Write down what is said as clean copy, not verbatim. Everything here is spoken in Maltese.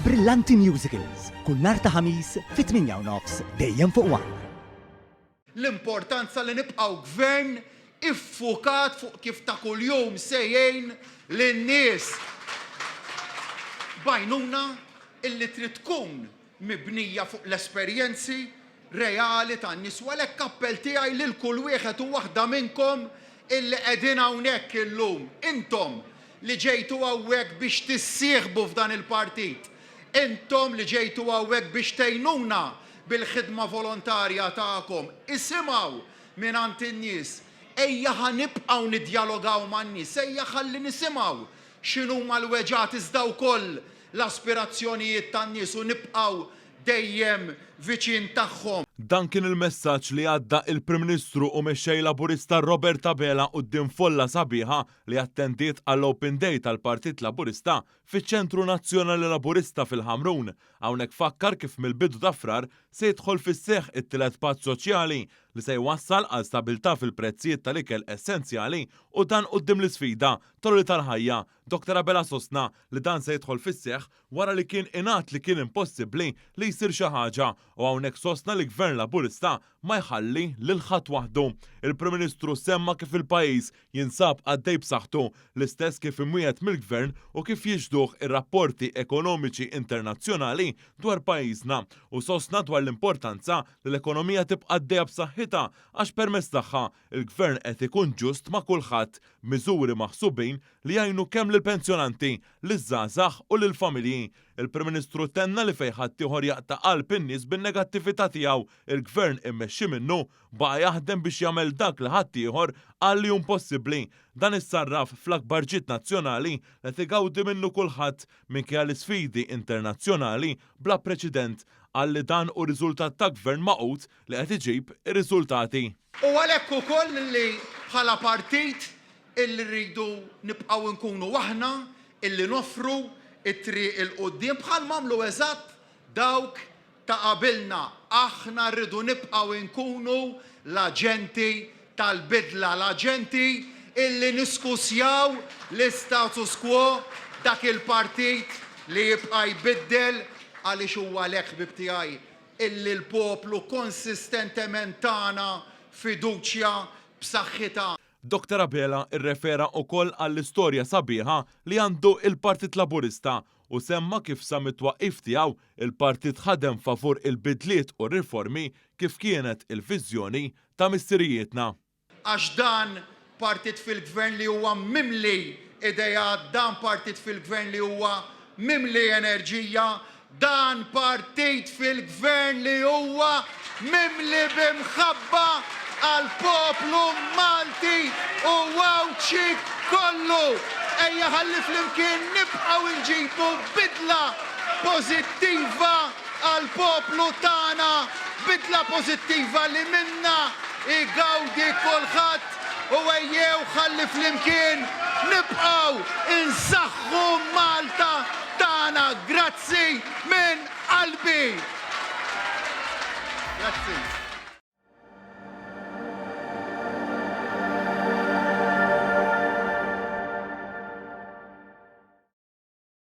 Brillanti Musicals, kull nhar ta' ħamis fit-8:30 dejjem fuq One. L-importanza li nibqgħu gvern iffukat fuq kif ta' kuljum sejjejn lin-nies bajnuna illi trid tkun mibnija fuq l-esperjenzi reali tan-nies u għalhekk appell tiegħi lil kull wieħed u waħda minnkom illi qegħdin hawnhekk illum. Intom li ġejtu hawnhekk biex tissieħbu f'dan il-partit. Intom li ġejtu hawnhekk biex tgħinuna bil-ħidma volontarja tagħkom. Isimgħu mingħand in-nies. Ejja ħanibqgħu niddialogaw man-nies, ejja ħalli nisimgħu x'inhuma l-weġat iżda wkoll l-aspirazzjonijiet tan-nies u nibqgħu dejjem viċin tagħhom. Dan kien il-messaġġ li għadda il-Prim Ministru u mexxej Laburista Robert Abela quddiem folla sabiħa li attendiet għall-Open Day tal-Partit Laburista fiċ-Ċentru Nazzjonali Laburista fil-Ħamrun. Hawnhekk fakkar kif mill-bidu ta' frar se jidħol fis-seħħ it-tielet patt soċjali li se jwassal għal stabilità fil-prezzijiet tal-ikel essenzjali u dan quddiem l-isfida tolli tal-ħajja. Dr. Abela sostna li dan se jidħol fis-seħħ wara li kien ingħat li kien impossibbli li jsir xi ħaġa u hawnhekk sostna li Gvern Laburista ma jħalli lil ħadd waħdu. Il-Prim Ministru semma kif il-pajjiż jinsab għaddej b'saħħtu l-istess kif imwiet mill-Gvern u kif jiġduh ir-rapporti ekonomiċi internazzjonali dwar pajjiżna u sostna dwar l-importanza li l-ekonomija tibqa' għaddejja b'saħħitha għax permezz tagħha il-Gvern qed ikun ġust ma' kulħadd, miżuri maħsubin li jgħinu kemm lill-pensjonanti, liż-żgħażagħ u lill-familji. Il-Prim Ministru tenna li fejn ħadd ieħor jaqta' qalb in-nies bin-negattività tiegħu il-Gvern immexxi minnu baqa' jaħdem biex jagħmel dak li ħadd ieħor qal li hu impossibbli. Dan issarraf fl-akbar ġid nazzjonali li tigawdi minnu kulħadd minkejja l-isfidi internazzjonali bla preċedent għalli dan u riżultat ta' gvern maqut li qed iġib ir-riżultati. U għalhekk ukoll li bħala partit illi rridu nibqgħu nkunu aħna illi nofru it-triq il-qudiem bħal mamlu eżatt dawk ta' qabilna. Aħna rridu nibqgħu nkunu l-aġenti tal-bidla, l-aġenti illi niskusjaw l-status quo dak il-partit li jibqa' jbiddel għaliex huwa l-ħbib tiegħi illi l-poplu konsistentement tagħna fiduċja b'saħħitha. Dr. Abela irrefera wkoll għall-istorja sabiħa li għandu il-Partit Laburista u semma kif sa mit-twaqqif tiegħu il-partit ħadem favur il-bidliet u riformi kif kienet il-viżjoni ta' missirijietna. Għax dan partit fil-gvern li huwa mimli idejat, dan partit fil-gvern li huwa mimli enerġija, dan partit fil-gvern li huwa mimli bimħabba għal-poplu Malti u wawċi kollu. Ejja ħalli flimkien nibqgħu nġibu bidla pożittiva għal-poplu tagħna, bidla pożittiva li minna igawdi kulħadd u ejjew ħalli flimkien nibqgħu insaħħu Malta tagħna. Grazzi minn qalbi. Grazzi.